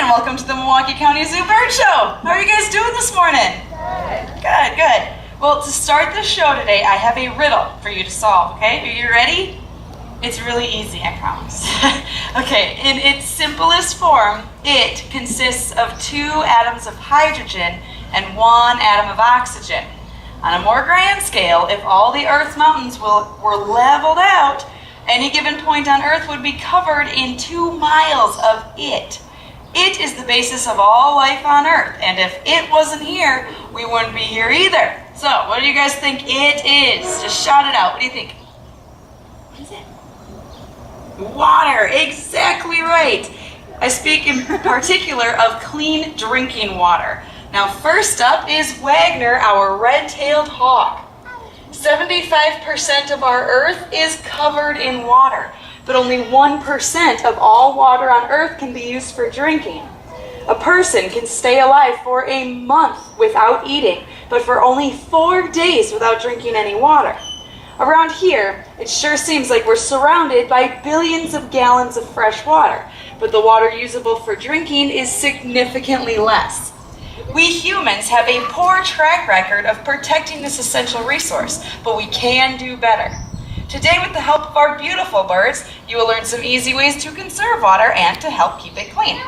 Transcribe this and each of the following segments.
and welcome to the Milwaukee County Zoo Bird Show. How are you guys doing this morning? Good, good. Well, to start the show today, I have a riddle for you to solve, okay? Are you ready? It's really easy, I promise. Okay, in its simplest form, it consists of 2 atoms of hydrogen and 1 atom of oxygen. On a more grand scale, if all the Earth's mountains were leveled out, any given point on Earth would be covered in 2 miles of it. It is the basis of all life on Earth, and if it wasn't here, we wouldn't be here either. So, what do you guys think it is? Just shout it out. What do you think? What is it? Water, exactly right. I speak in particular of clean drinking water. Now, first up is Wagner, our red-tailed hawk. 75% of our Earth is covered in water, but only 1% of all water on Earth can be used for drinking. A person can stay alive for a month without eating, but for only 4 days without drinking any water. Around here, it sure seems like we're surrounded by billions of gallons of fresh water, but the water usable for drinking is significantly less. We humans have a poor track record of protecting this essential resource, but we can do better. Today, with the help of our beautiful birds, you will learn some easy ways to conserve water and to help keep it clean.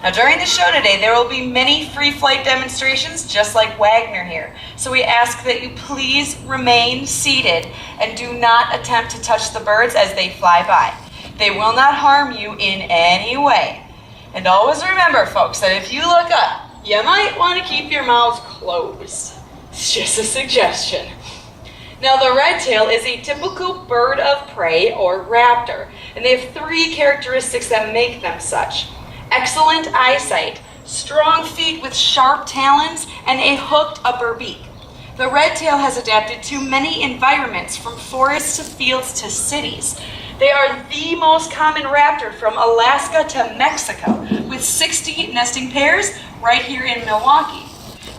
Now, during the show today, there will be many free flight demonstrations just like Wagner here. So we ask that you please remain seated and do not attempt to touch the birds as they fly by. They will not harm you in any way. And always remember, folks, that if you look up, you might want to keep your mouths closed. It's just a suggestion. Now, the red tail is a typical bird of prey or raptor, and they have 3 characteristics that make them such. Excellent eyesight, strong feet with sharp talons, and a hooked upper beak. The red tail has adapted to many environments, from forests to fields to cities. They are the most common raptor from Alaska to Mexico, with 60 nesting pairs right here in Milwaukee.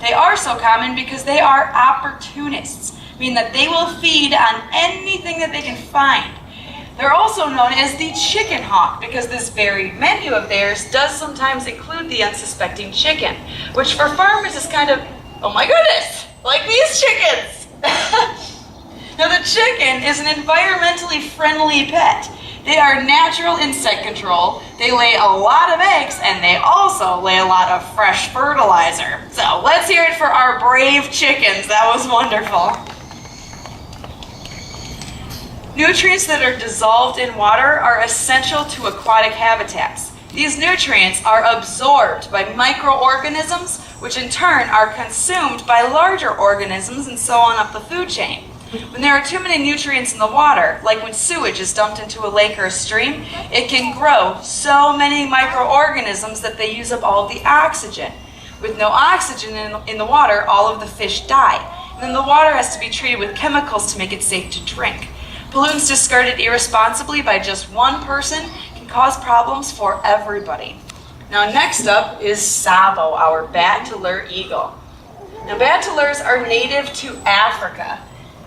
They are so common because they are opportunists, meaning that they will feed on anything that they can find. They're also known as the chicken hawk because this very menu of theirs does sometimes include the unsuspecting chicken, which for farmers is kind of, oh my goodness, like these chickens. Now, the chicken is an environmentally friendly pet. They are natural insect control, they lay a lot of eggs, and they also lay a lot of fresh fertilizer. So let's hear it for our brave chickens. That was wonderful. Nutrients that are dissolved in water are essential to aquatic habitats. These nutrients are absorbed by microorganisms, which in turn are consumed by larger organisms and so on up the food chain. When there are too many nutrients in the water, like when sewage is dumped into a lake or a stream, it can grow so many microorganisms that they use up all the oxygen. With no oxygen in the water, all of the fish die. And then the water has to be treated with chemicals to make it safe to drink. Pollutants discarded irresponsibly by just one person can cause problems for everybody. Now, next up is Savo, our bateleur eagle. Now, bateleurs are native to Africa,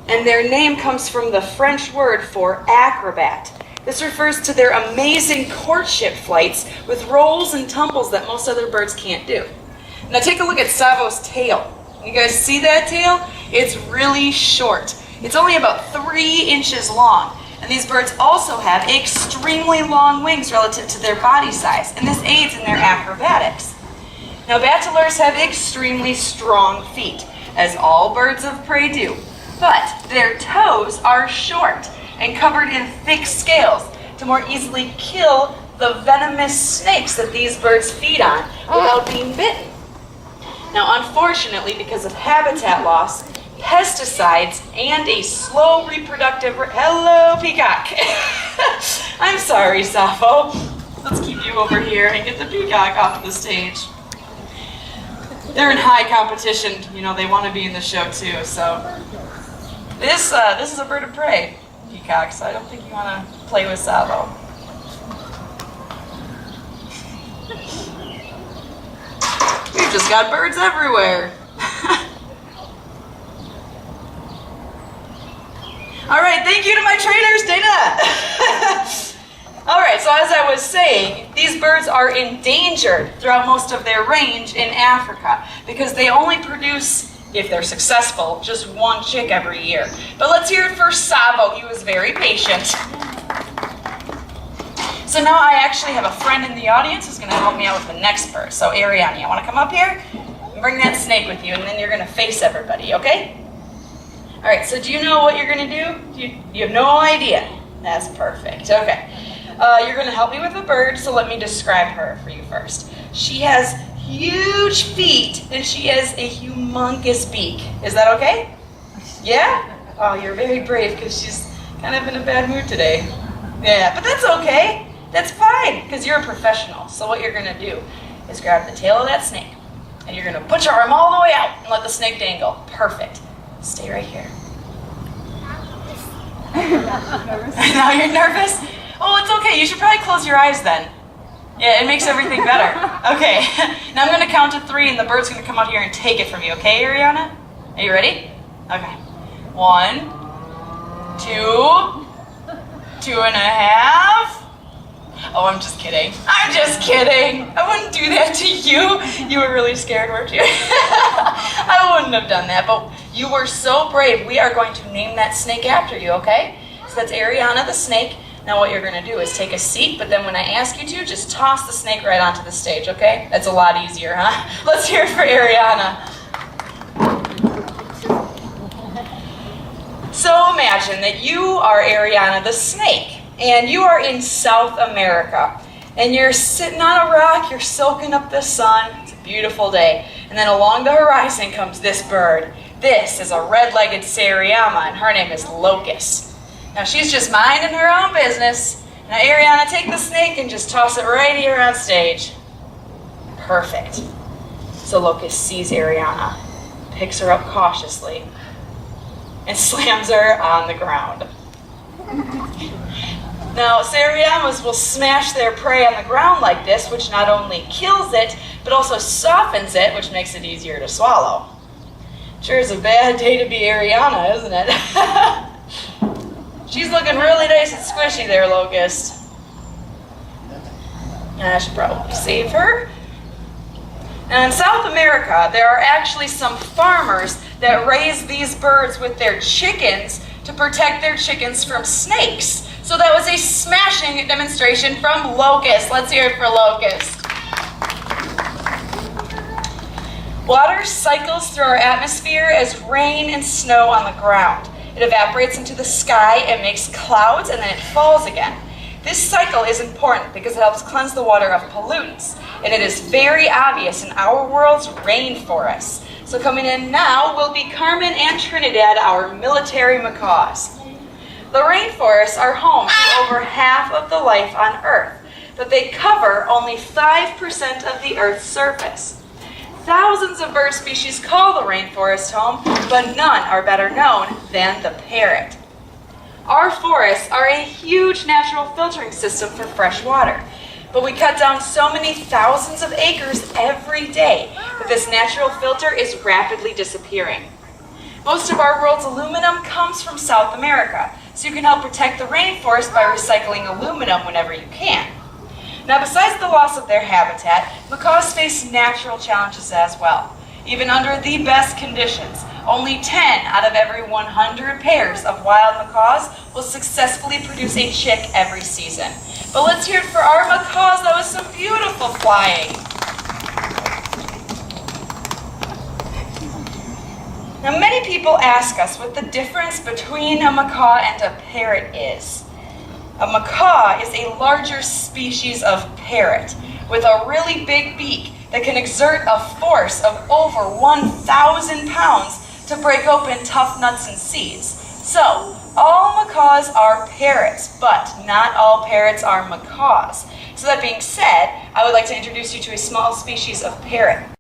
and their name comes from the French word for acrobat. This refers to their amazing courtship flights with rolls and tumbles that most other birds can't do. Now, take a look at Savo's tail. You guys see that tail? It's really short. It's only about 3 inches long, and these birds also have extremely long wings relative to their body size, and this aids in their acrobatics. Now, bateleurs have extremely strong feet, as all birds of prey do, but their toes are short and covered in thick scales to more easily kill the venomous snakes that these birds feed on without being bitten. Now, unfortunately, because of habitat loss, pesticides, and a slow reproductive hello, peacock. I'm sorry, Sappho. Let's keep you over here and get the peacock off the stage. They're in high competition. You know, they want to be in the show too. So this is a bird of prey, peacock. So I don't think you want to play with Sappho. We've just got birds everywhere. All right, thank you to my trainers, Dana. All right. right, so as I was saying, these birds are endangered throughout most of their range in Africa because they only produce, if they're successful, just one chick every year. But let's hear it for Savo. He was very patient. So now I actually have a friend in the audience who's going to help me out with the next bird. So Ariana, you want to come up here? Bring that snake with you, and then you're going to face everybody, okay? All right, so do you know what you're going to do? You have no idea. That's perfect. Okay. You're going to help me with the bird, so let me describe her for you first. She has huge feet, and she has a humongous beak. Is that okay? Yeah? Oh, you're very brave because she's kind of in a bad mood today. Yeah, but that's okay. That's fine because you're a professional. So what you're going to do is grab the tail of that snake, and you're going to put your arm all the way out and let the snake dangle. Perfect. Stay right here. Now you're nervous? Oh, it's okay. You should probably close your eyes then. Yeah, it makes everything better. Okay. Now I'm going to count to 3, and the bird's going to come out here and take it from you. Okay, Ariana? Are you ready? Okay. 1, 2, 2.5. Oh, I'm just kidding. I'm just kidding. I wouldn't do that to you. You were really scared, weren't you? I wouldn't have done that, but you were so brave. We are going to name that snake after you, okay? So that's Ariana the snake. Now what you're going to do is take a seat, but then when I ask you to, just toss the snake right onto the stage, okay? That's a lot easier, huh? Let's hear it for Ariana. So imagine that you are Ariana the snake, and you are in South America, and you're sitting on a rock, you're soaking up the sun. It's a beautiful day. And then along the horizon comes this bird. This is a red-legged Seriama, and her name is Locust. Now she's just minding her own business. Now Ariana, take the snake and just toss it right here on stage. Perfect. So Locust sees Ariana, picks her up cautiously, and slams her on the ground. Now, Seriamas will smash their prey on the ground like this, which not only kills it, but also softens it, which makes it easier to swallow. Sure is a bad day to be Ariana, isn't it? She's looking really nice and squishy there, Locust. I should probably save her. And in South America, there are actually some farmers that raise these birds with their chickens to protect their chickens from snakes. So that was a smashing demonstration from Locust. Let's hear it for Locust. Water cycles through our atmosphere as rain and snow on the ground. It evaporates into the sky and makes clouds, and then it falls again. This cycle is important because it helps cleanse the water of pollutants, and it is very obvious in our world's rainforests. So coming in now will be Carmen and Trinidad, our military macaws. The rainforests are home to over half of the life on Earth, but they cover only 5% of the Earth's surface. Thousands of bird species call the rainforest home, but none are better known than the parrot. Our forests are a huge natural filtering system for fresh water, but we cut down so many thousands of acres every day that this natural filter is rapidly disappearing. Most of our world's aluminum comes from South America, so you can help protect the rainforest by recycling aluminum whenever you can. Now, besides the loss of their habitat, macaws face natural challenges as well. Even under the best conditions, only 10 out of every 100 pairs of wild macaws will successfully produce a chick every season. But let's hear it for our macaws. That was some beautiful flying. Now, many people ask us what the difference between a macaw and a parrot is. A macaw is a larger species of parrot with a really big beak that can exert a force of over 1,000 pounds to break open tough nuts and seeds. So, all macaws are parrots, but not all parrots are macaws. So that being said, I would like to introduce you to a small species of parrot.